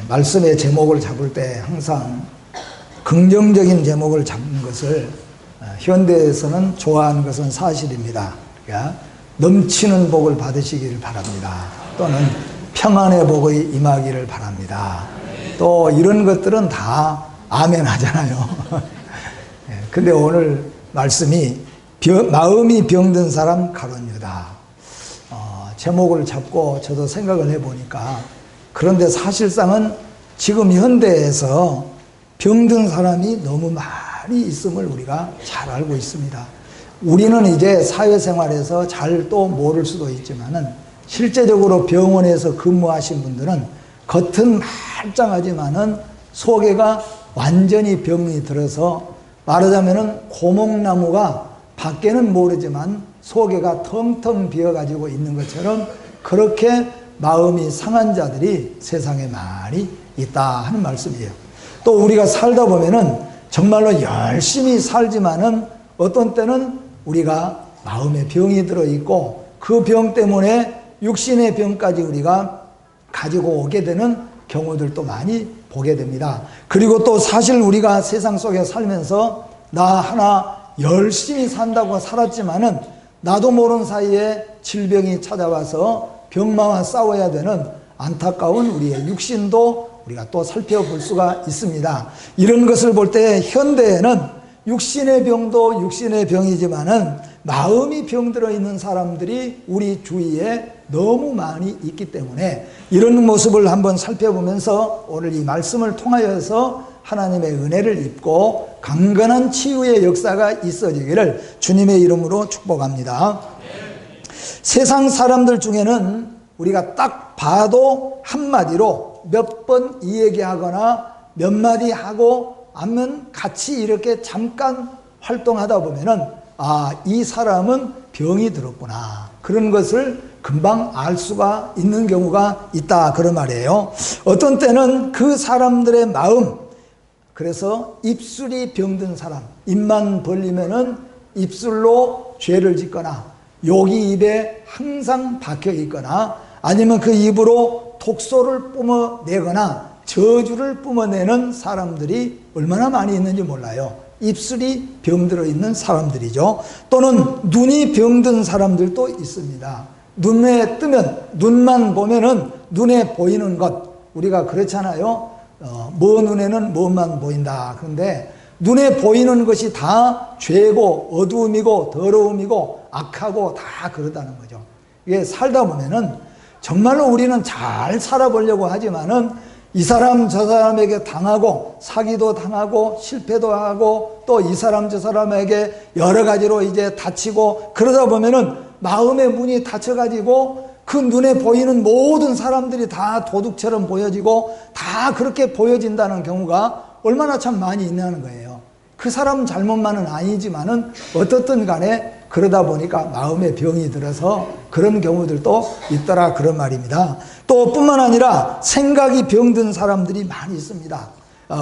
말씀의 제목을 잡을 때 항상 긍정적인 제목을 잡는 것을 현대에서는 좋아하는 것은 사실입니다. 그러니까 넘치는 복을 받으시기를 바랍니다. 또는 평안의 복이 임하기를 바랍니다. 또 이런 것들은 다 아멘 하잖아요. 근데 오늘 말씀이 마음이 병든 사람 가론유다. 제목을 잡고 저도 생각을 해보니까, 그런데 사실상은 지금 현대에서 병든 사람이 너무 많이 있음을 우리가 잘 알고 있습니다. 우리는 이제 사회생활에서 잘 또 모를 수도 있지만은 실제적으로 병원에서 근무하신 분들은 겉은 말짱하지만은 속에가 완전히 병이 들어서, 말하자면은 고목나무가 밖에는 모르지만 속에가 텅텅 비어가지고 있는 것처럼 그렇게 마음이 상한 자들이 세상에 많이 있다 하는 말씀이에요. 또 우리가 살다 보면은 정말로 열심히 살지만은 어떤 때는 우리가 마음에 병이 들어있고 그 병 때문에 육신의 병까지 우리가 가지고 오게 되는 경우들도 많이 보게 됩니다. 그리고 또 사실 우리가 세상 속에 살면서 나 하나 열심히 산다고 살았지만은 나도 모르는 사이에 질병이 찾아와서 병마와 싸워야 되는 안타까운 우리의 육신도 우리가 또 살펴볼 수가 있습니다. 이런 것을 볼 때 현대에는 육신의 병도 육신의 병이지만은 마음이 병들어 있는 사람들이 우리 주위에 너무 많이 있기 때문에 이런 모습을 한번 살펴보면서 오늘 이 말씀을 통하여서 하나님의 은혜를 입고 강건한 치유의 역사가 있어지기를 주님의 이름으로 축복합니다. 세상 사람들 중에는 우리가 딱 봐도 한마디로 몇 번 이야기하거나 몇 마디 하고 아니면 같이 이렇게 잠깐 활동하다 보면은 이 사람은 병이 들었구나, 그런 것을 금방 알 수가 있는 경우가 있다, 그런 말이에요. 어떤 때는 그 사람들의 마음, 그래서 입술이 병든 사람, 입만 벌리면은 입술로 죄를 짓거나 욕이 입에 항상 박혀 있거나 아니면 그 입으로 독소를 뿜어내거나 저주를 뿜어내는 사람들이 얼마나 많이 있는지 몰라요. 입술이 병들어 있는 사람들이죠. 또는 눈이 병든 사람들도 있습니다. 눈에 뜨면, 눈만 보면은 눈에 보이는 것, 우리가 그렇잖아요. 뭐 눈에는 뭐만 보인다. 그런데 눈에 보이는 것이 다 죄고 어두움이고 더러움이고 악하고 다 그러다는 거죠. 이게 살다 보면은 정말로 우리는 잘 살아보려고 하지만은 이 사람 저 사람에게 당하고 사기도 당하고 실패도 하고 또 이 사람 저 사람에게 여러 가지로 이제 다치고 그러다 보면은 마음의 문이 닫혀가지고 그 눈에 보이는 모든 사람들이 다 도둑처럼 보여지고 다 그렇게 보여진다는 경우가 얼마나 참 많이 있냐는 거예요. 그 사람 잘못만은 아니지만은 어떻든 간에 그러다 보니까 마음에 병이 들어서 그런 경우들도 있더라, 그런 말입니다. 또 뿐만 아니라 생각이 병든 사람들이 많이 있습니다.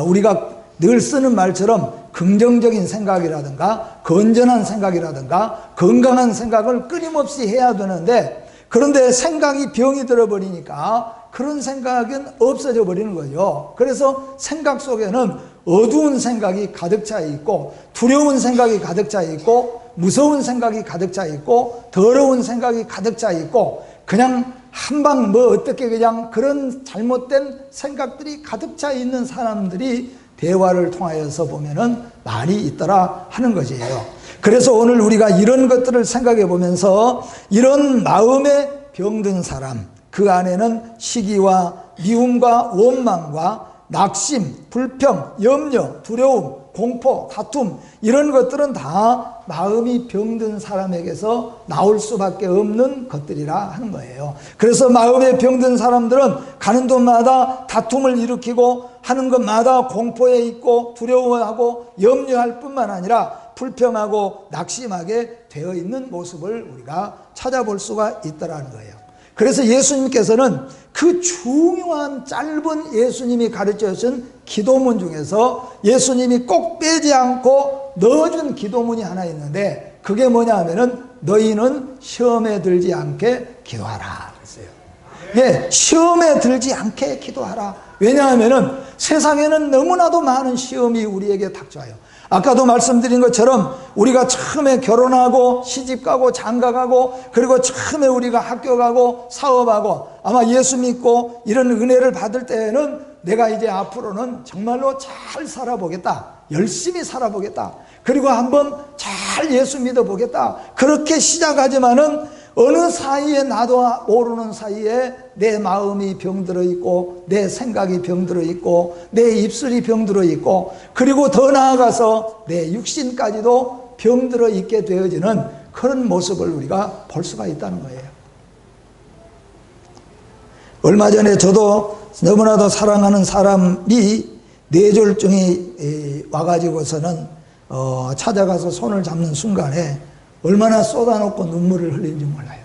우리가 늘 쓰는 말처럼 긍정적인 생각이라든가 건전한 생각이라든가 건강한 생각을 끊임없이 해야 되는데, 그런데 생각이 병이 들어버리니까 그런 생각은 없어져 버리는 거죠. 그래서 생각 속에는 어두운 생각이 가득 차 있고 두려운 생각이 가득 차 있고 무서운 생각이 가득 차 있고 더러운 생각이 가득 차 있고 그냥 한방 뭐 어떻게 그냥 그런 잘못된 생각들이 가득 차 있는 사람들이 대화를 통하여서 보면은 많이 있더라 하는 것이에요. 그래서 오늘 우리가 이런 것들을 생각해 보면서 이런 마음에 병든 사람, 그 안에는 시기와 미움과 원망과 낙심, 불평, 염려, 두려움, 공포, 다툼, 이런 것들은 다 마음이 병든 사람에게서 나올 수밖에 없는 것들이라 하는 거예요. 그래서 마음에 병든 사람들은 가는 곳마다 다툼을 일으키고 하는 것마다 공포에 있고 두려워하고 염려할 뿐만 아니라 불평하고 낙심하게 되어 있는 모습을 우리가 찾아볼 수가 있다는 거예요. 그래서 예수님께서는 그 중요한 짧은 예수님이 가르쳐 주신 기도문 중에서 예수님이 꼭 빼지 않고 넣어준 기도문이 하나 있는데, 그게 뭐냐 하면은 너희는 시험에 들지 않게 기도하라 그랬어요. 예, 시험에 들지 않게 기도하라. 왜냐하면은 세상에는 너무나도 많은 시험이 우리에게 닥쳐와요. 아까도 말씀드린 것처럼 우리가 처음에 결혼하고 시집가고 장가가고 그리고 처음에 우리가 학교 가고 사업하고 아마 예수 믿고 이런 은혜를 받을 때에는 내가 이제 앞으로는 정말로 잘 살아보겠다, 열심히 살아보겠다, 그리고 한번 잘 예수 믿어보겠다, 그렇게 시작하지만은 어느 사이에 나도 모르는 사이에 내 마음이 병들어 있고 내 생각이 병들어 있고 내 입술이 병들어 있고 그리고 더 나아가서 내 육신까지도 병들어 있게 되어지는 그런 모습을 우리가 볼 수가 있다는 거예요. 얼마 전에 저도 너무나도 사랑하는 사람이 뇌졸중이 와가지고서는 찾아가서 손을 잡는 순간에 얼마나 쏟아놓고 눈물을 흘리는지 몰라요.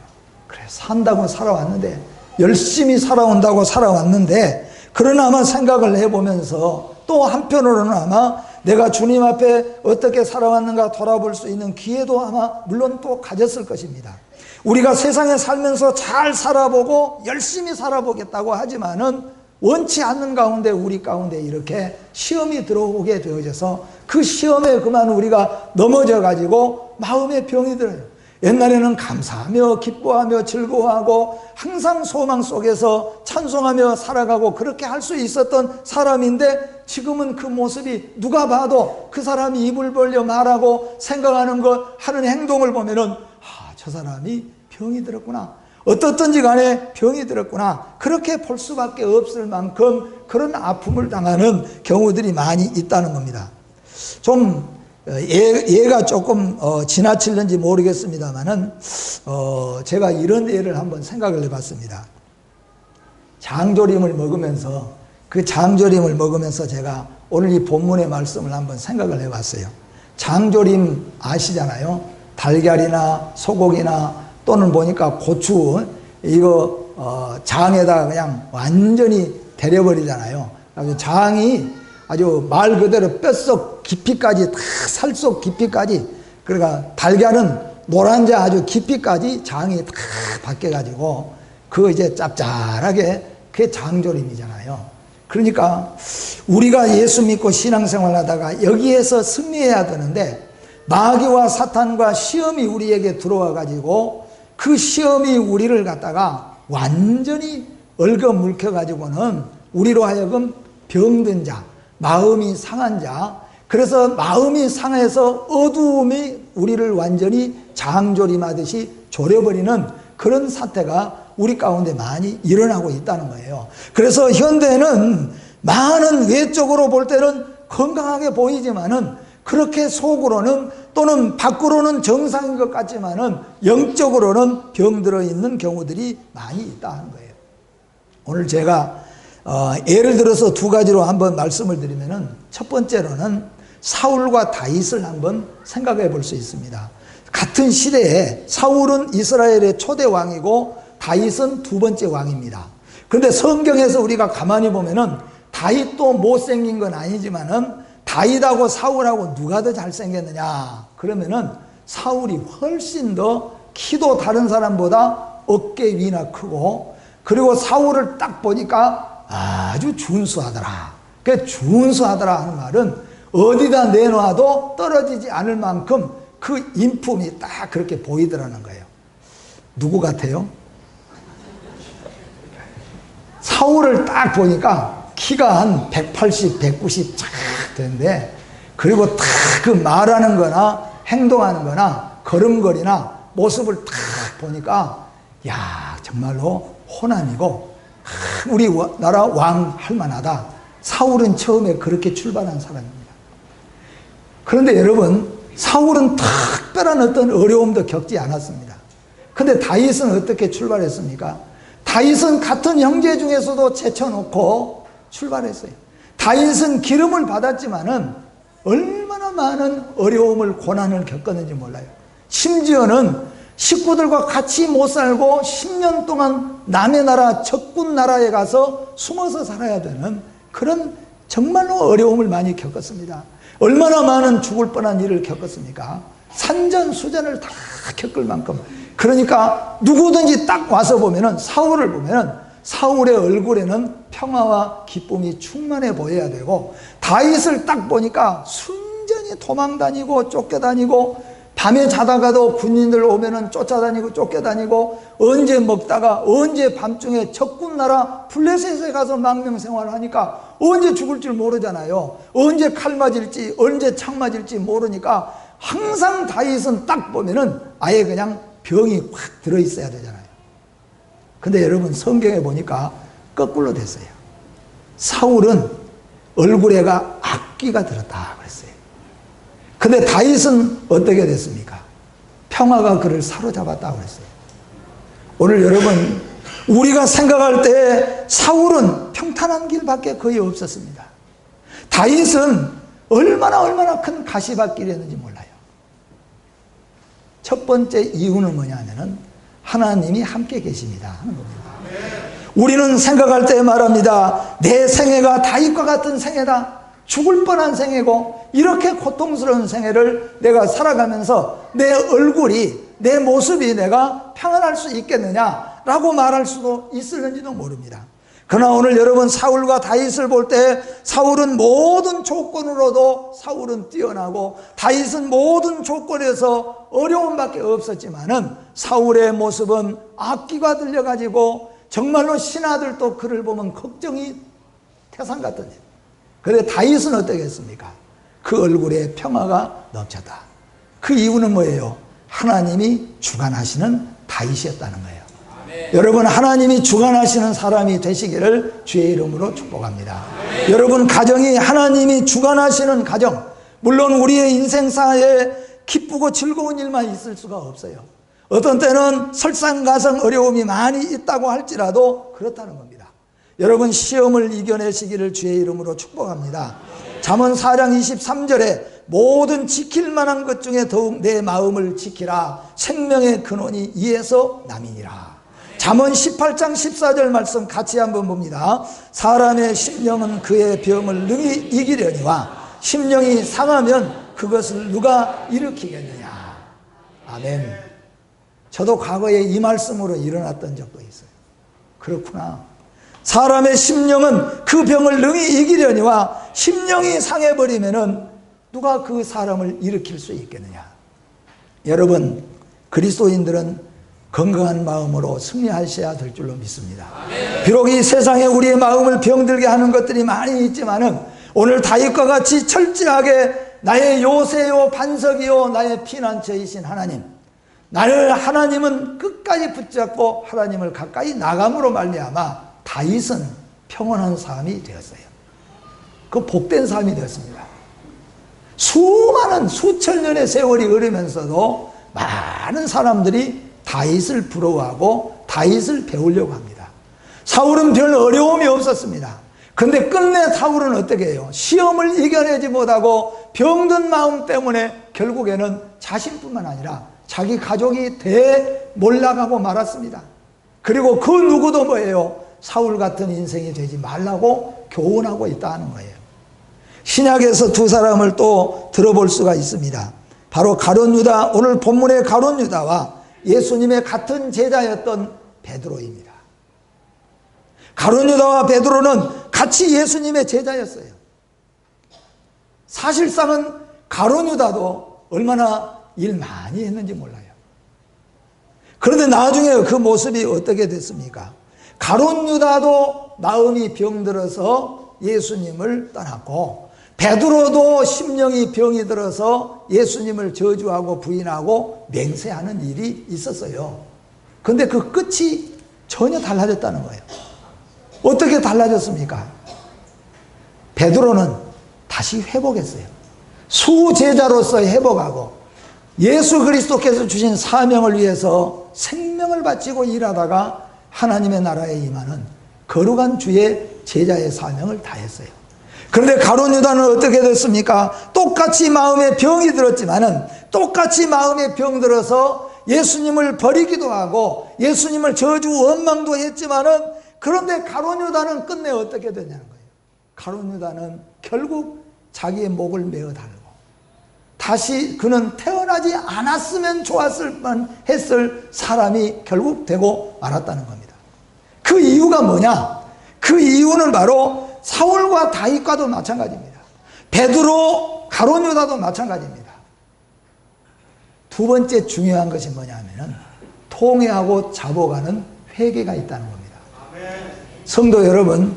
그래, 산다고 살아왔는데, 열심히 살아온다고 살아왔는데, 그러나 아마 생각을 해보면서 또 한편으로는 아마 내가 주님 앞에 어떻게 살아왔는가 돌아볼 수 있는 기회도 아마 물론 또 가졌을 것입니다. 우리가 세상에 살면서 잘 살아보고 열심히 살아보겠다고 하지만은 원치 않는 가운데 우리 가운데 이렇게 시험이 들어오게 되어져서 그 시험에 그만 우리가 넘어져 가지고 마음에 병이 들어요. 옛날에는 감사하며 기뻐하며 즐거워하고 항상 소망 속에서 찬송하며 살아가고 그렇게 할 수 있었던 사람인데 지금은 그 모습이 누가 봐도 그 사람이 입을 벌려 말하고 생각하는 것 하는 행동을 보면은 저 사람이 병이 들었구나, 어떻든지 간에 병이 들었구나, 그렇게 볼 수밖에 없을 만큼 그런 아픔을 당하는 경우들이 많이 있다는 겁니다. 좀 예가 조금 지나칠는지 모르겠습니다만은 제가 이런 예를 한번 생각을 해봤습니다. 장조림을 먹으면서 그 장조림을 먹으면서 제가 오늘 이 본문의 말씀을 한번 생각을 해봤어요. 장조림 아시잖아요. 달걀이나 소고기나 또는 보니까 고추 이거 장에다가 그냥 완전히 데려버리잖아요. 장이 아주 말 그대로 뼛속 깊이까지 다 살속 깊이까지, 그러니까 달걀은 노란자 아주 깊이까지 장이 다 바뀌어가지고 그거 이제 짭짤하게 그게 장조림이잖아요. 그러니까 우리가 예수 믿고 신앙생활 하다가 여기에서 승리해야 되는데 마귀와 사탄과 시험이 우리에게 들어와 가지고 그 시험이 우리를 갖다가 완전히 얽어물켜 가지고는 우리로 하여금 병든 자, 마음이 상한 자, 그래서 마음이 상해서 어두움이 우리를 완전히 장조림하듯이 졸여버리는 그런 사태가 우리 가운데 많이 일어나고 있다는 거예요. 그래서 현대는 많은 외적으로 볼 때는 건강하게 보이지만은 그렇게 속으로는 또는 밖으로는 정상인 것 같지만은 영적으로는 병들어 있는 경우들이 많이 있다는 거예요. 오늘 제가 예를 들어서 두 가지로 한번 말씀을 드리면은 첫 번째로는 사울과 다윗을 한번 생각해 볼 수 있습니다. 같은 시대에 사울은 이스라엘의 초대 왕이고 다윗은 두 번째 왕입니다. 그런데 성경에서 우리가 가만히 보면은 다윗도 못생긴 건 아니지만은 다윗하고 사울하고 누가 더 잘생겼느냐 그러면은 사울이 훨씬 더 키도 다른 사람보다 어깨 위나 크고, 그리고 사울을 딱 보니까 아주 준수하더라. 그 준수하더라 하는 말은 어디다 내놔도 떨어지지 않을 만큼 그 인품이 딱 그렇게 보이더라는 거예요. 누구 같아요? 사울을 딱 보니까 키가 한 180, 190 쫙 되는데, 그리고 딱 그 말하는 거나 행동하는 거나 걸음걸이나 모습을 딱 보니까 야, 정말로 호남이고 우리 나라 왕 할 만하다. 사울은 처음에 그렇게 출발한 사람입니다. 그런데 여러분, 사울은 특별한 어떤 어려움도 겪지 않았습니다. 그런데 다윗은 어떻게 출발했습니까? 다윗은 같은 형제 중에서도 제쳐놓고 출발했어요. 다윗은 기름을 받았지만은 얼마나 많은 어려움을 고난을 겪었는지 몰라요. 심지어는 식구들과 같이 못 살고 10년 동안 남의 나라 적군 나라에 가서 숨어서 살아야 되는 그런 정말로 어려움을 많이 겪었습니다. 얼마나 많은 죽을 뻔한 일을 겪었습니까? 산전수전을 다 겪을 만큼. 그러니까 누구든지 딱 와서 보면은, 사울을 보면은 사울의 얼굴에는 평화와 기쁨이 충만해 보여야 되고, 다윗을 딱 보니까 순전히 도망다니고 쫓겨다니고, 밤에 자다가도 군인들 오면은 쫓아다니고 쫓겨다니고, 언제 먹다가 언제 밤중에 적군 나라 블레셋에 가서 망명생활을 하니까 언제 죽을 줄 모르잖아요. 언제 칼 맞을지 언제 창 맞을지 모르니까 항상 다윗은 딱 보면은 아예 그냥 병이 확 들어있어야 되잖아요. 근데 여러분, 성경에 보니까 거꾸로 됐어요. 사울은 얼굴에가 악귀가 들었다 그랬어요. 근데 다윗은 어떻게 됐습니까? 평화가 그를 사로잡았다고 그랬어요. 오늘 여러분, 우리가 생각할 때 사울은 평탄한 길밖에 거의 없었습니다. 다윗은 얼마나 큰 가시밭길이었는지 몰라요. 첫 번째 이유는 뭐냐면은 하나님이 함께 계십니다 하는 겁니다. 우리는 생각할 때 말합니다. 내 생애가 다윗과 같은 생애다. 죽을 뻔한 생애고, 이렇게 고통스러운 생애를 내가 살아가면서 내 얼굴이, 내 모습이 내가 평안할 수 있겠느냐라고 말할 수도 있을는지도 모릅니다. 그러나 오늘 여러분, 사울과 다윗을 볼 때 사울은 모든 조건으로도 사울은 뛰어나고, 다윗은 모든 조건에서 어려움밖에 없었지만은 사울의 모습은 악기가 들려가지고 정말로 신하들도 그를 보면 걱정이 태산 같던지. 그런데 다윗은 어떻겠습니까? 그 얼굴에 평화가 넘쳤다. 그 이유는 뭐예요? 하나님이 주관하시는 다윗이었다는 거예요. 여러분, 하나님이 주관하시는 사람이 되시기를 주의 이름으로 축복합니다. 여러분, 가정이 하나님이 주관하시는 가정, 물론 우리의 인생사에 기쁘고 즐거운 일만 있을 수가 없어요. 어떤 때는 설상가상 어려움이 많이 있다고 할지라도 그렇다는 겁니다. 여러분, 시험을 이겨내시기를 주의 이름으로 축복합니다. 잠언 4장 23절에 모든 지킬 만한 것 중에 더욱 내 마음을 지키라. 생명의 근원이 이에서 남이니라. 잠언 18장 14절 말씀 같이 한번 봅니다. 사람의 심령은 그의 병을 능히 이기려니와 심령이 상하면 그것을 누가 일으키겠느냐. 아멘. 저도 과거에 이 말씀으로 일어났던 적도 있어요. 그렇구나. 사람의 심령은 그 병을 능히 이기려니와 심령이 상해버리면은 누가 그 사람을 일으킬 수 있겠느냐. 여러분, 그리스도인들은 건강한 마음으로 승리하셔야 될 줄로 믿습니다. 비록 이 세상에 우리의 마음을 병들게 하는 것들이 많이 있지만은 오늘 다윗과 같이 철저하게 나의 요새요 반석이요 나의 피난처이신 하나님, 나를 하나님은 끝까지 붙잡고 하나님을 가까이 나감으로 말미암아 다윗은 평온한 삶이 되었어요. 그 복된 삶이 되었습니다. 수많은 수천 년의 세월이 흐르면서도 많은 사람들이 다윗을 부러워하고 다윗을 배우려고 합니다. 사울은 별 어려움이 없었습니다. 근데 끝내 사울은 어떻게 해요? 시험을 이겨내지 못하고 병든 마음 때문에 결국에는 자신뿐만 아니라 자기 가족이 대몰락하고 말았습니다. 그리고 그 누구도 뭐예요? 사울 같은 인생이 되지 말라고 교훈하고 있다는 거예요. 신약에서 두 사람을 또 들어볼 수가 있습니다. 바로 가룟 유다, 오늘 본문의 가룟 유다와 예수님의 같은 제자였던 베드로입니다. 가룟 유다와 베드로는 같이 예수님의 제자였어요. 사실상은 가룟 유다도 얼마나 일 많이 했는지 몰라요. 그런데 나중에 그 모습이 어떻게 됐습니까? 가룟 유다도 마음이 병들어서 예수님을 떠났고, 베드로도 심령이 병이 들어서 예수님을 저주하고 부인하고 맹세하는 일이 있었어요. 그런데 그 끝이 전혀 달라졌다는 거예요. 어떻게 달라졌습니까? 베드로는 다시 회복했어요. 수제자로서 회복하고 예수 그리스도께서 주신 사명을 위해서 생명을 바치고 일하다가 하나님의 나라에 임하는 거룩한 주의 제자의 사명을 다했어요. 그런데 가룟 유다는 어떻게 됐습니까? 똑같이 마음에 병이 들었지만은, 똑같이 마음에 병 들어서 예수님을 버리기도 하고 예수님을 저주 원망도 했지만은, 그런데 가룟 유다는 끝내 어떻게 되냐는 거예요. 가룟 유다는 결국 자기의 목을 메어 달고 다시 그는 태어나지 않았으면 좋았을 뻔했을 사람이 결국 되고 말았다는 겁니다. 그 이유가 뭐냐? 그 이유는 바로 사울과 다윗과도 마찬가지입니다. 베드로, 가룟 유다도 마찬가지입니다. 두 번째 중요한 것이 뭐냐면 통회하고 잡아가는 회개가 있다는 겁니다. 성도 여러분,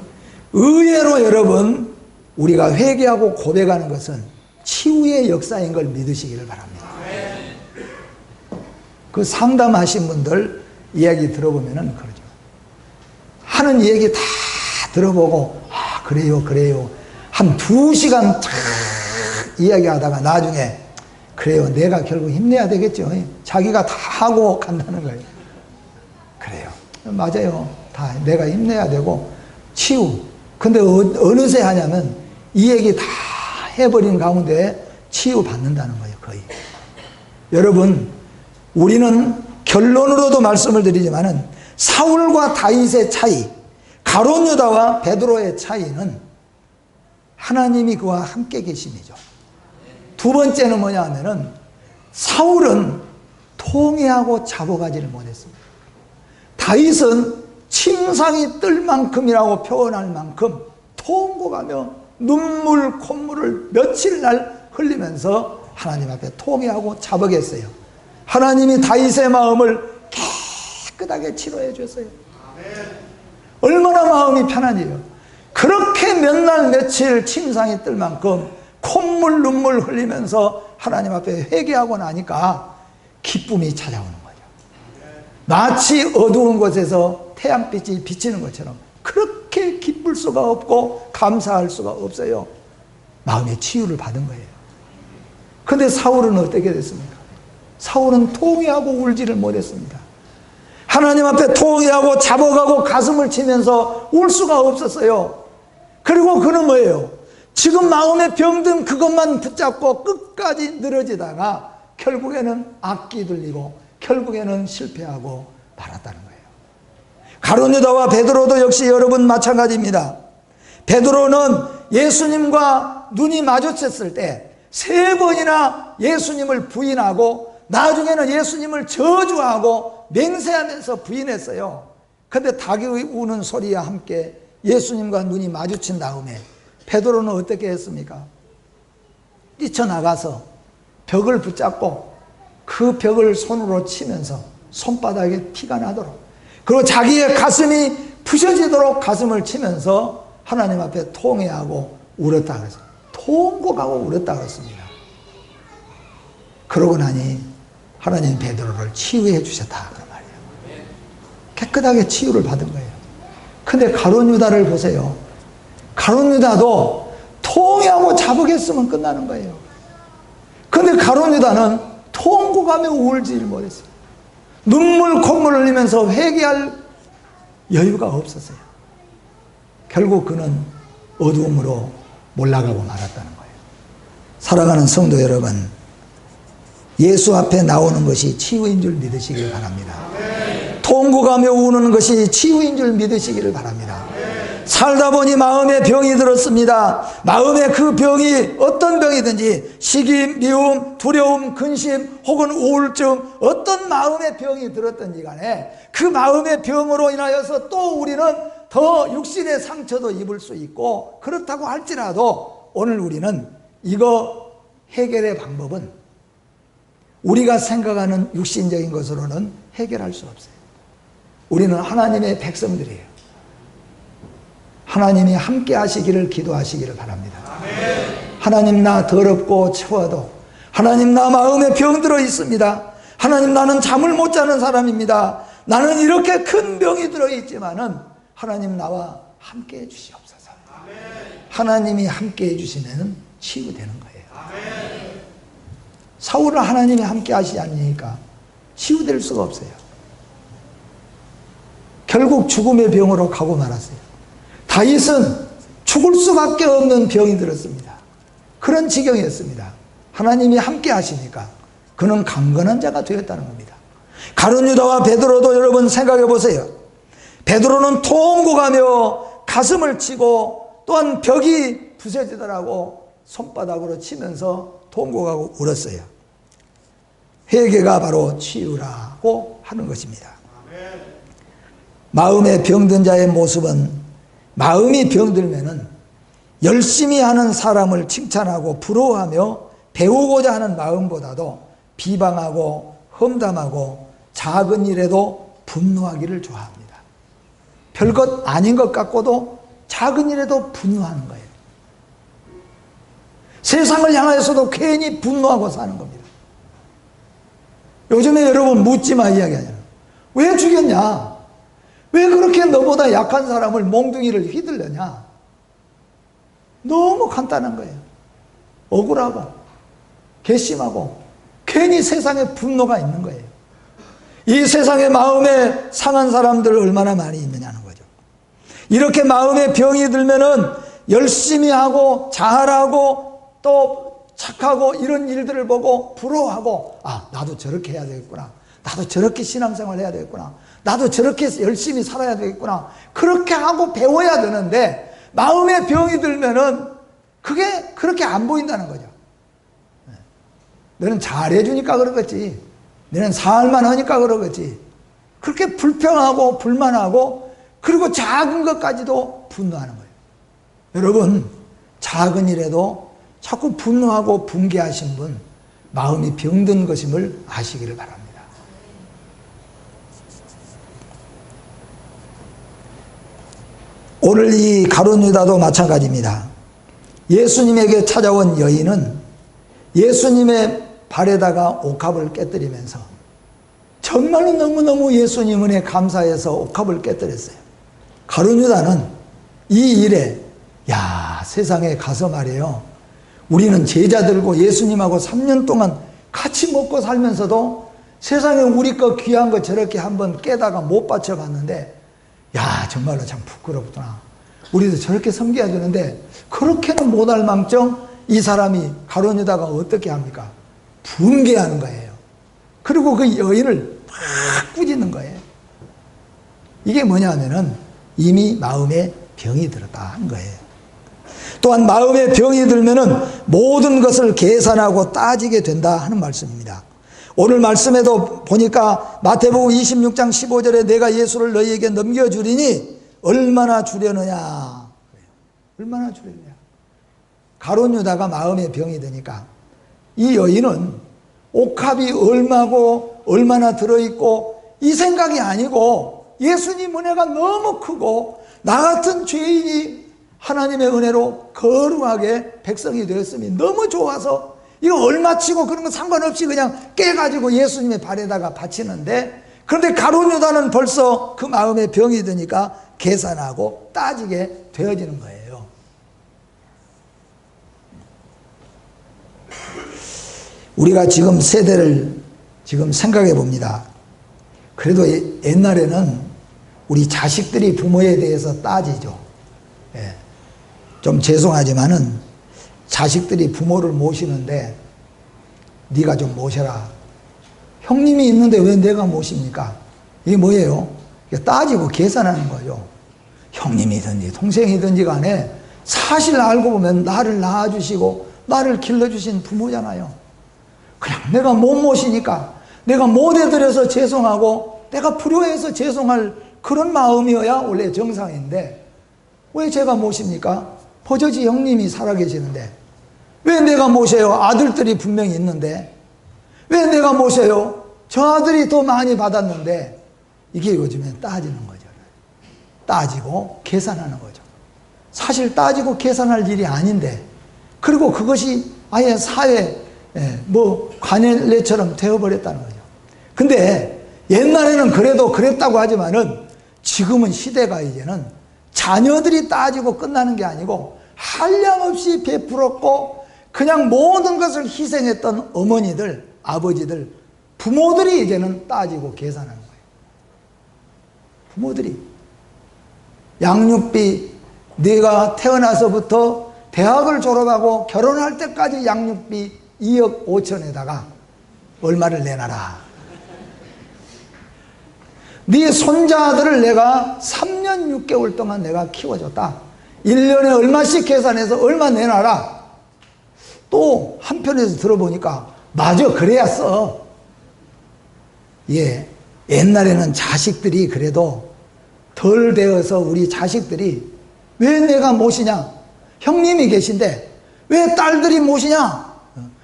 의외로 여러분, 우리가 회개하고 고백하는 것은 치유의 역사인 걸 믿으시기를 바랍니다. 그 상담하신 분들 이야기 들어보면은 그러죠. 하는 얘기 다 들어보고, 아, 그래요. 한 2시간 탁 이야기하다가 나중에, 그래요, 내가 결국 힘내야 되겠죠. 자기가 다 하고 간다는 거예요. 그래요. 맞아요. 다 내가 힘내야 되고, 치유. 근데 어느새 하냐면, 이 얘기 다 해버린 가운데 치유 받는다는 거예요, 거의. 여러분, 우리는 결론으로도 말씀을 드리지만은 사울과 다윗의 차이, 가룟 유다와 베드로의 차이는 하나님이 그와 함께 계심이죠. 두 번째는 뭐냐 하면은 사울은 통회하고 잡아가지를 못했습니다. 다윗은 침상이 뜰 만큼이라고 표현할 만큼 통곡하며 눈물, 콧물을 며칠날 흘리면서 하나님 앞에 통회하고 잡아겠어요. 하나님이 다윗의 마음을 깨끗하게 치료해 줬어요. 얼마나 마음이 편안해요. 그렇게 몇 날 며칠 침상이 뜰 만큼 콧물 눈물 흘리면서 하나님 앞에 회개하고 나니까 기쁨이 찾아오는 거죠. 마치 어두운 곳에서 태양빛이 비치는 것처럼 그렇게 기쁠 수가 없고 감사할 수가 없어요. 마음의 치유를 받은 거예요. 그런데 사울은 어떻게 됐습니까? 사울은 통회하고 울지를 못했습니다. 하나님 앞에 통회하고 잡아가고 가슴을 치면서 울 수가 없었어요. 그리고 그는 뭐예요? 지금 마음에 병든 그것만 붙잡고 끝까지 늘어지다가 결국에는 악기 들리고 결국에는 실패하고 말았다는 거예요. 가룟 유다와 베드로도 역시 여러분 마찬가지입니다. 베드로는 예수님과 눈이 마주쳤을 때 3번이나 예수님을 부인하고 나중에는 예수님을 저주하고 맹세하면서 부인했어요. 근데 닭이 우는 소리와 함께 예수님과 눈이 마주친 다음에 베드로는 어떻게 했습니까? 뛰쳐나가서 벽을 붙잡고 그 벽을 손으로 치면서 손바닥에 피가 나도록, 그리고 자기의 가슴이 부셔지도록 가슴을 치면서 하나님 앞에 통회하고 울었다 그랬어요. 통곡하고 울었다 그랬습니다. 그러고 나니 하나님 베드로를 치유해 주셨다 그 말이에요. 깨끗하게 치유를 받은 거예요. 근데 가룟 유다를 보세요. 가룟 유다도 통회하고 잡으겠으면 끝나는 거예요. 근데 가룟 유다는 통곡하며 울지를 못했어요. 눈물 콧물 흘리면서 회개할 여유가 없었어요. 결국 그는 어두움으로 몰락하고 말았다는 거예요. 사랑하는 성도 여러분, 예수 앞에 나오는 것이 치유인 줄 믿으시길 바랍니다. 통곡하며 우는 것이 치유인 줄 믿으시기를 바랍니다. 살다 보니 마음에 병이 들었습니다. 마음에 그 병이 어떤 병이든지 시기, 미움, 두려움, 근심 혹은 우울증, 어떤 마음의 병이 들었든지 간에 그 마음의 병으로 인하여서 또 우리는 더 육신의 상처도 입을 수 있고, 그렇다고 할지라도 오늘 우리는 이거 해결의 방법은 우리가 생각하는 육신적인 것으로는 해결할 수 없어요. 우리는 하나님의 백성들이에요. 하나님이 함께 하시기를 기도하시기를 바랍니다. 하나님, 나 더럽고 추워도, 하나님, 나 마음에 병들어 있습니다. 하나님, 나는 잠을 못 자는 사람입니다. 나는 이렇게 큰 병이 들어있지만은 하나님, 나와 함께 해주시옵소서. 하나님이 함께 해주시면 치유되는 거예요. 사울은 하나님이 함께 하시지 않으니까 치유될 수가 없어요. 결국 죽음의 병으로 가고 말았어요. 다윗은 죽을 수밖에 없는 병이 들었습니다. 그런 지경이었습니다. 하나님이 함께 하시니까 그는 강건한 자가 되었다는 겁니다. 가룟 유다와 베드로도 여러분 생각해 보세요. 베드로는 통곡하며 가슴을 치고 또한 벽이 부서지더라고 손바닥으로 치면서 통곡하고 울었어요. 회개가 바로 치유라고 하는 것입니다. 마음에 병든 자의 모습은 마음이 병들면은 열심히 하는 사람을 칭찬하고 부러워하며 배우고자 하는 마음보다도 비방하고 험담하고 작은 일에도 분노하기를 좋아합니다. 별것 아닌 것 같고도 작은 일에도 분노하는 거예요. 세상을 향해서도 괜히 분노하고 사는 겁니다. 요즘에 여러분 묻지마 이야기하잖아요. 왜 죽였냐? 왜 그렇게 너보다 약한 사람을 몽둥이를 휘둘르냐? 너무 간단한 거예요. 억울하고 괘씸하고 괜히 세상에 분노가 있는 거예요. 이 세상에 마음에 상한 사람들 얼마나 많이 있느냐는 거죠. 이렇게 마음에 병이 들면은 열심히 하고 잘하고 또 착하고 이런 일들을 보고 부러워하고, 아, 나도 저렇게 해야 되겠구나. 나도 저렇게 신앙생활 해야 되겠구나. 나도 저렇게 열심히 살아야 되겠구나. 그렇게 하고 배워야 되는데 마음에 병이 들면은 그게 그렇게 안 보인다는 거죠. 너는 잘해주니까 그러겠지. 너는 살만 하니까 그러겠지. 그렇게 불평하고 불만하고 그리고 작은 것까지도 분노하는 거예요. 여러분, 작은 일에도 자꾸 분노하고 붕괴하신 분, 마음이 병든 것임을 아시기를 바랍니다. 오늘 이 가룟 유다도 마찬가지입니다. 예수님에게 찾아온 여인은 예수님의 발에다가 옥합을 깨뜨리면서 정말로 너무너무 예수님 은혜에 감사해서 옥합을 깨뜨렸어요. 가룟 유다는 이 일에, 야, 세상에 가서 말이에요, 우리는 제자들고 예수님하고 3년 동안 같이 먹고 살면서도 세상에 우리 거 귀한 거 저렇게 한번 깨다가 못 받쳐봤는데, 야, 정말로 참 부끄럽구나. 우리도 저렇게 섬겨야 되는데 그렇게는 못할 망정 이 사람이 가룟 유다가 어떻게 합니까? 붕괴하는 거예요. 그리고 그 여인을 막 꾸짖는 거예요. 이게 뭐냐면은 이미 마음에 병이 들었다 한 거예요. 또한 마음에 병이 들면은 모든 것을 계산하고 따지게 된다 하는 말씀입니다. 오늘 말씀에도 보니까 마태복음 26장 15절에 내가 예수를 너희에게 넘겨주리니 얼마나 주려느냐. 얼마나 주려느냐. 가룟 유다가 마음에 병이 드니까 이 여인은 옥합이 얼마고 얼마나 들어있고 이 생각이 아니고 예수님 은혜가 너무 크고 나 같은 죄인이 하나님의 은혜로 거룩하게 백성이 되었음이 너무 좋아서 이거 얼마치고 그런 거 상관없이 그냥 깨가지고 예수님의 발에다가 바치는데, 그런데 가룟 유다는 벌써 그 마음에 병이 드니까 계산하고 따지게 되어지는 거예요. 우리가 지금 세대를 지금 생각해 봅니다. 그래도 옛날에는 우리 자식들이 부모에 대해서 따지죠. 예. 좀 죄송하지만은 자식들이 부모를 모시는데 네가 좀 모셔라. 형님이 있는데 왜 내가 모십니까? 이게 뭐예요? 이게 따지고 계산하는 거죠. 형님이든지 동생이든지 간에 사실 알고 보면 나를 낳아주시고 나를 길러주신 부모잖아요. 그냥 내가 못 모시니까, 내가 못 해드려서 죄송하고 내가 불효해서 죄송할 그런 마음이어야 원래 정상인데 왜 제가 모십니까? 버저지 형님이 살아계시는데 왜 내가 모셔요? 아들들이 분명히 있는데 왜 내가 모셔요? 저 아들이 더 많이 받았는데. 이게 요즘엔 따지는 거죠. 따지고 계산하는 거죠. 사실 따지고 계산할 일이 아닌데, 그리고 그것이 아예 사회 관례처럼 되어버렸다는 거죠. 근데 옛날에는 그래도 그랬다고 하지만은 지금은 시대가 이제는 자녀들이 따지고 끝나는 게 아니고 한량없이 베풀었고 그냥 모든 것을 희생했던 어머니들, 아버지들, 부모들이 이제는 따지고 계산하는 거예요. 부모들이 양육비, 네가 태어나서부터 대학을 졸업하고 결혼할 때까지 양육비 2억 5천에다가 얼마를 내놔라. 네 손자들을 내가 3년 6개월 동안 내가 키워줬다. 1년에 얼마씩 계산해서 얼마 내놔라. 또 한편에서 들어보니까 맞아, 그래야 써. 예, 옛날에는 자식들이 그래도 덜 되어서 우리 자식들이 왜 내가 못이냐? 형님이 계신데 왜 딸들이 못이냐?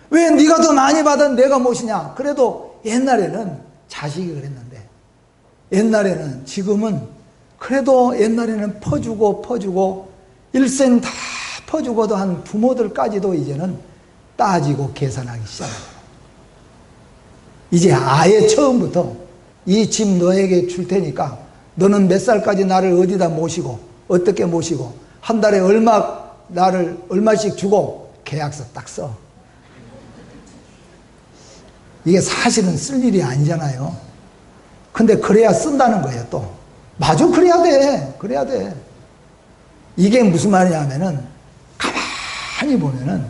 왜 네가 더 많이 받은 내가 못이냐? 그래도 옛날에는 자식이 그랬는데, 옛날에는, 지금은 그래도 옛날에는 퍼주고 일생 다 퍼주고도 한 부모들까지도 이제는 따지고 계산하기 시작합니다. 이제 아예 처음부터 이 집 너에게 줄 테니까 너는 몇 살까지 나를 어디다 모시고 어떻게 모시고 한 달에 나를 얼마씩 주고 계약서 딱 써. 이게 사실은 쓸 일이 아니잖아요. 근데 그래야 쓴다는 거예요. 또 마저 그래야 돼. 이게 무슨 말이냐면은 가만히 보면은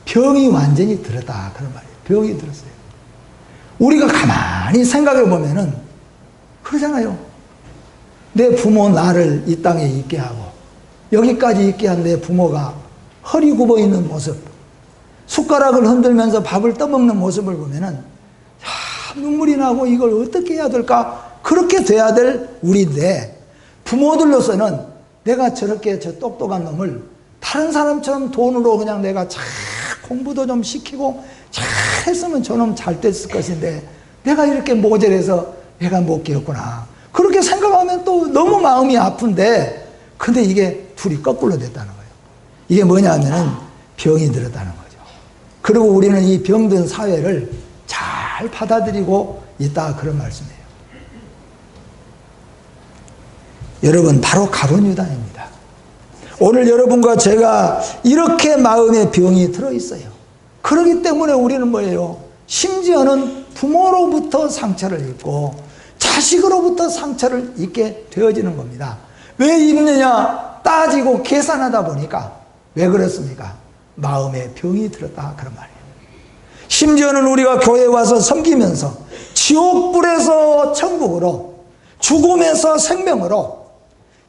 병이 완전히 들었다 그런 말이에요. 병이 들었어요. 우리가 가만히 생각해 보면은 그러잖아요. 내 부모 나를 이 땅에 있게 하고 여기까지 있게 한 내 부모가 허리 굽어 있는 모습, 숟가락을 흔들면서 밥을 떠먹는 모습을 보면은 눈물이 나고 이걸 어떻게 해야 될까? 그렇게 돼야 될 우리인데, 부모들로서는 내가 저렇게 저 똑똑한 놈을 다른 사람처럼 돈으로 그냥 내가 잘 공부도 좀 시키고 잘 했으면 저놈 잘 됐을 것인데 내가 이렇게 모자라서 내가 못 키웠구나. 그렇게 생각하면 또 너무 마음이 아픈데, 근데 이게 둘이 거꾸로 됐다는 거예요. 이게 뭐냐면은 병이 들었다는 거죠. 그리고 우리는 이 병든 사회를 잘 받아들이고 있다 그런 말씀이에요. 여러분, 바로 가룟유다입니다. 오늘 여러분과 제가 이렇게 마음에 병이 들어있어요. 그렇기 때문에 우리는 뭐예요? 심지어는 부모로부터 상처를 입고 자식으로부터 상처를 입게 되어지는 겁니다. 왜 입느냐? 따지고 계산하다 보니까. 왜 그렇습니까? 마음에 병이 들었다 그런 말이에요. 심지어는 우리가 교회에 와서 섬기면서 지옥불에서 천국으로, 죽음에서 생명으로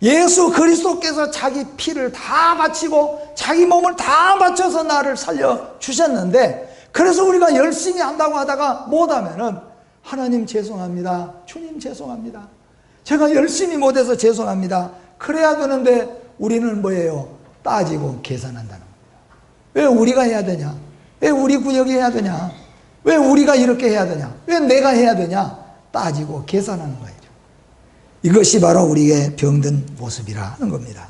예수 그리스도께서 자기 피를 다 바치고 자기 몸을 다 바쳐서 나를 살려주셨는데, 그래서 우리가 열심히 한다고 하다가 못하면은 하나님 죄송합니다. 주님 죄송합니다. 제가 열심히 못해서 죄송합니다. 그래야 되는데 우리는 뭐예요? 따지고 계산한다는 겁니다. 왜 우리가 해야 되냐? 왜 우리 구역이 해야 되냐? 왜 우리가 이렇게 해야 되냐? 왜 내가 해야 되냐? 따지고 계산하는 거예요. 이것이 바로 우리의 병든 모습이라 하는 겁니다.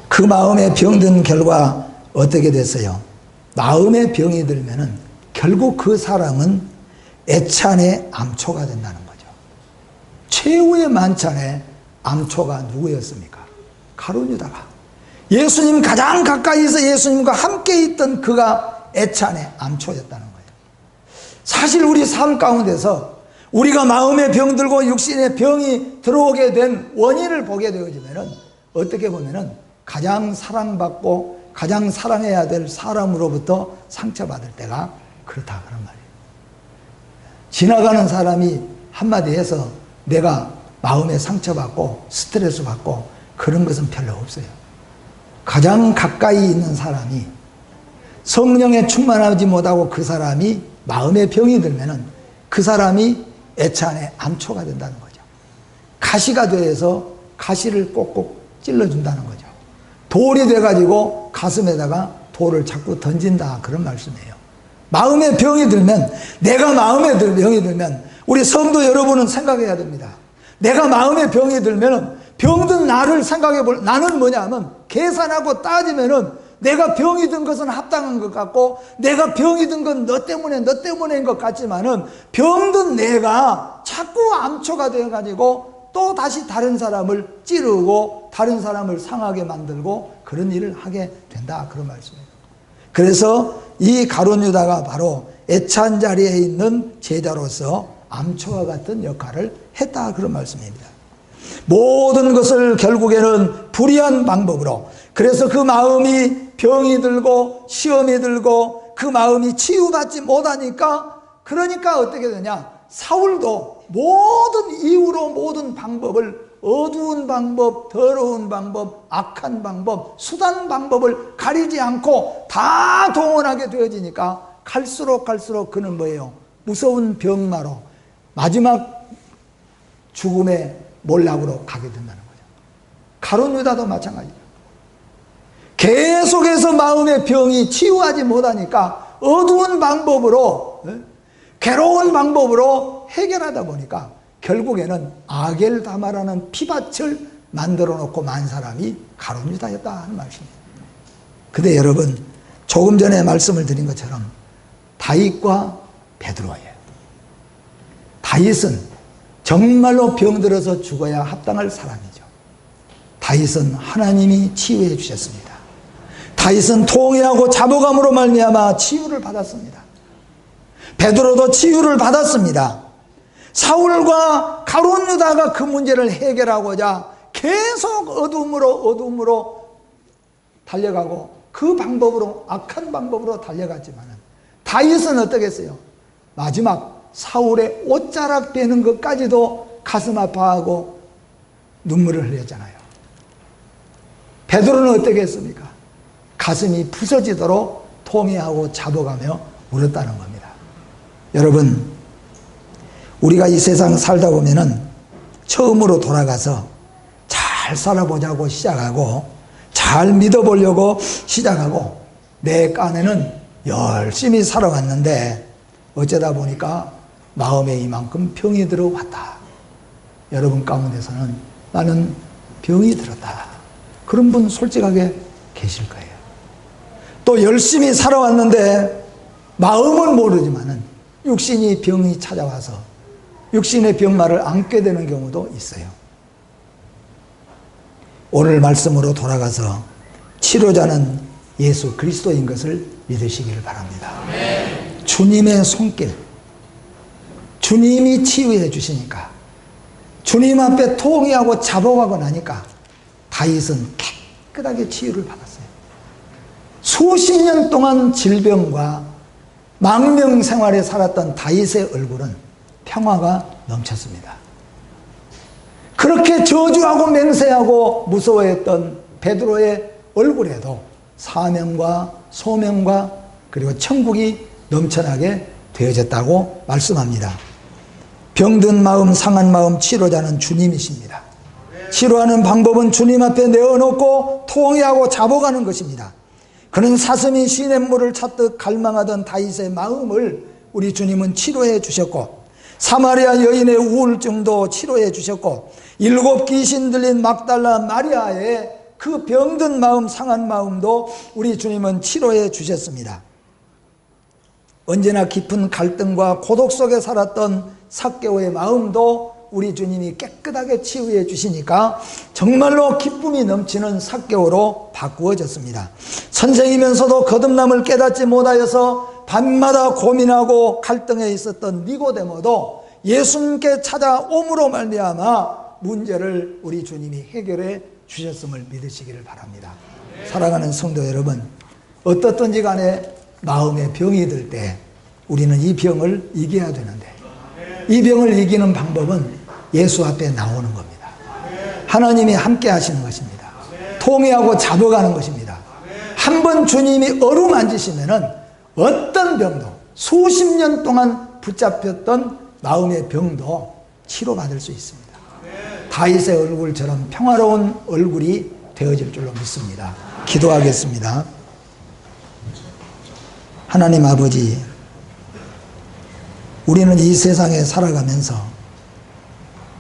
그 마음에 병든 결과 어떻게 됐어요? 마음에 병이 들면은 결국 그 사람은 애찬의 암초가 된다는 거죠. 최후의 만찬의 암초가 누구였습니까? 가룟유다가. 예수님 가장 가까이서 예수님과 함께 있던 그가 애찬의 암초였다는 거예요. 사실 우리 삶 가운데서 우리가 마음에 병들고 육신에 병이 들어오게 된 원인을 보게 되어지면은 어떻게 보면은 가장 사랑받고 가장 사랑해야 될 사람으로부터 상처받을 때가 그렇다 그런 말이에요. 지나가는 사람이 한마디 해서 내가 마음에 상처받고 스트레스 받고 그런 것은 별로 없어요. 가장 가까이 있는 사람이 성령에 충만하지 못하고 그 사람이 마음에 병이 들면은 그 사람이 애찬의 암초가 된다는 거죠. 가시가 돼서 가시를 꼭꼭 찔러준다는 거죠. 돌이 돼가지고 가슴에다가 돌을 자꾸 던진다 그런 말씀이에요. 마음에 병이 들면, 내가 마음에 병이 들면 우리 성도 여러분은 생각해야 됩니다. 내가 마음에 병이 들면 병든 나를 생각해 볼, 나는 뭐냐면 계산하고 따지면은 내가 병이 든 것은 합당한 것 같고 내가 병이 든 건 너 때문인 것 같지만은 병든 내가 자꾸 암초가 되어가지고 또 다시 다른 사람을 찌르고 다른 사람을 상하게 만들고 그런 일을 하게 된다 그런 말씀이에요. 그래서 이 가룟유다가 바로 애찬 자리에 있는 제자로서 암초와 같은 역할을 했다 그런 말씀입니다. 모든 것을 결국에는 불의한 방법으로, 그래서 그 마음이 병이 들고 시험이 들고 그 마음이 치유받지 못하니까, 그러니까 어떻게 되냐, 사울도 모든 이유로 모든 방법을, 어두운 방법, 더러운 방법, 악한 방법, 수단 방법을 가리지 않고 다 동원하게 되어지니까 갈수록 그는 뭐예요? 무서운 병마로 마지막 죽음의 몰락으로 가게 된다는 거죠. 가룟 유다도 마찬가지예요. 계속해서 마음의 병이 치유하지 못하니까 어두운 방법으로, 괴로운 방법으로 해결하다 보니까 결국에는 아겔다마라는 피밭을 만들어 놓고 만 사람이 가룟 유다였다 하는 말씀입니다. 근데 여러분, 조금 전에 말씀을 드린 것처럼 다윗과 베드로예요. 다윗은 정말로 병들어서 죽어야 합당할 사람이죠. 다윗은 하나님이 치유해 주셨습니다. 다윗은 통회하고 자복함으로 말미암아 치유를 받았습니다. 베드로도 치유를 받았습니다. 사울과 가룟 유다가 그 문제를 해결하고자 계속 어둠으로 달려가고 그 방법으로, 악한 방법으로 달려갔지만 다윗은 어떻게 했어요? 마지막 사울의 옷자락 베는 것까지도 가슴 아파하고 눈물을 흘렸잖아요. 베드로는 어떻게 했습니까? 가슴이 부서지도록 통회하고 자복하며 울었다는 겁니다. 여러분, 우리가 이 세상 살다 보면은 처음으로 돌아가서 잘 살아보자고 시작하고 잘 믿어보려고 시작하고 내 깐에는 열심히 살아왔는데 어쩌다 보니까 마음에 이만큼 병이 들어왔다. 여러분 가운데서는 나는 병이 들었다. 그런 분 솔직하게 계실 거예요. 또 열심히 살아왔는데 마음은 모르지만은 육신이 병이 찾아와서 육신의 병마를 안게 되는 경우도 있어요. 오늘 말씀으로 돌아가서 치료자는 예수 그리스도인 것을 믿으시기를 바랍니다. 아멘. 주님의 손길, 주님이 치유해 주시니까, 주님 앞에 통회하고 자복하고 나니까 다윗은 깨끗하게 치유를 받았어요. 수십 년 동안 질병과 망명 생활에 살았던 다윗의 얼굴은 평화가 넘쳤습니다. 그렇게 저주하고 맹세하고 무서워했던 베드로의 얼굴에도 사명과 소명과 그리고 천국이 넘쳐나게 되어졌다고 말씀합니다. 병든 마음, 상한 마음 치료자는 주님이십니다. 치료하는 방법은 주님 앞에 내어놓고 통회하고 자복하는 것입니다. 그는 사슴이 시냇물을 찾듯 갈망하던 다윗의 마음을 우리 주님은 치료해 주셨고, 사마리아 여인의 우울증도 치료해 주셨고, 7 귀신 들린 막달라 마리아의 그 병든 마음, 상한 마음도 우리 주님은 치료해 주셨습니다. 언제나 깊은 갈등과 고독 속에 살았던 삭개오의 마음도 우리 주님이 깨끗하게 치유해 주시니까 정말로 기쁨이 넘치는 삭개오로 바꾸어졌습니다. 선생이면서도 거듭남을 깨닫지 못하여서 밤마다 고민하고 갈등에 있었던 니고데모도 예수님께 찾아옴으로 말미암아 문제를 우리 주님이 해결해 주셨음을 믿으시기를 바랍니다. 사랑하는 성도 여러분, 어떻든지 간에 마음에 병이 들 때 우리는 이 병을 이겨야 되는데, 이 병을 이기는 방법은 예수 앞에 나오는 겁니다. 하나님이 함께 하시는 것입니다. 통회하고 자복하는 것입니다. 한번 주님이 어루만지시면은 어떤 병도, 수십 년 동안 붙잡혔던 마음의 병도 치료받을 수 있습니다. 다윗의 얼굴처럼 평화로운 얼굴이 되어질 줄로 믿습니다. 기도하겠습니다. 하나님 아버지, 우리는 이 세상에 살아가면서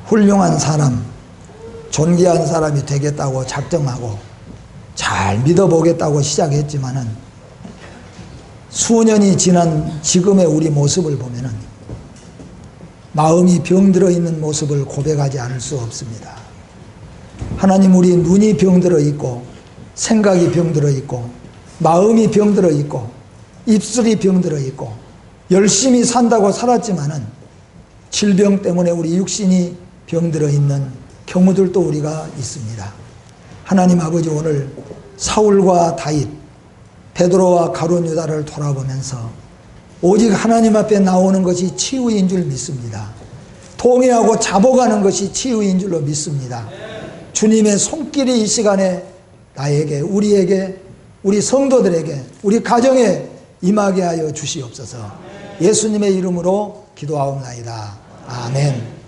훌륭한 사람, 존귀한 사람이 되겠다고 작정하고 잘 믿어보겠다고 시작했지만은 수년이 지난 지금의 우리 모습을 보면은 마음이 병들어 있는 모습을 고백하지 않을 수 없습니다. 하나님, 우리 눈이 병들어 있고 생각이 병들어 있고 마음이 병들어 있고 입술이 병들어 있고 열심히 산다고 살았지만은 질병 때문에 우리 육신이 병들어 있는 경우들도 우리가 있습니다. 하나님 아버지, 오늘 사울과 다윗, 베드로와 가룟 유다를 돌아보면서 오직 하나님 앞에 나오는 것이 치유인 줄 믿습니다. 통회하고 자복하는 것이 치유인 줄로 믿습니다. 주님의 손길이 이 시간에 나에게, 우리에게, 우리 성도들에게, 우리 가정에 임하게 하여 주시옵소서. 예수님의 이름으로 기도하옵나이다. 아멘.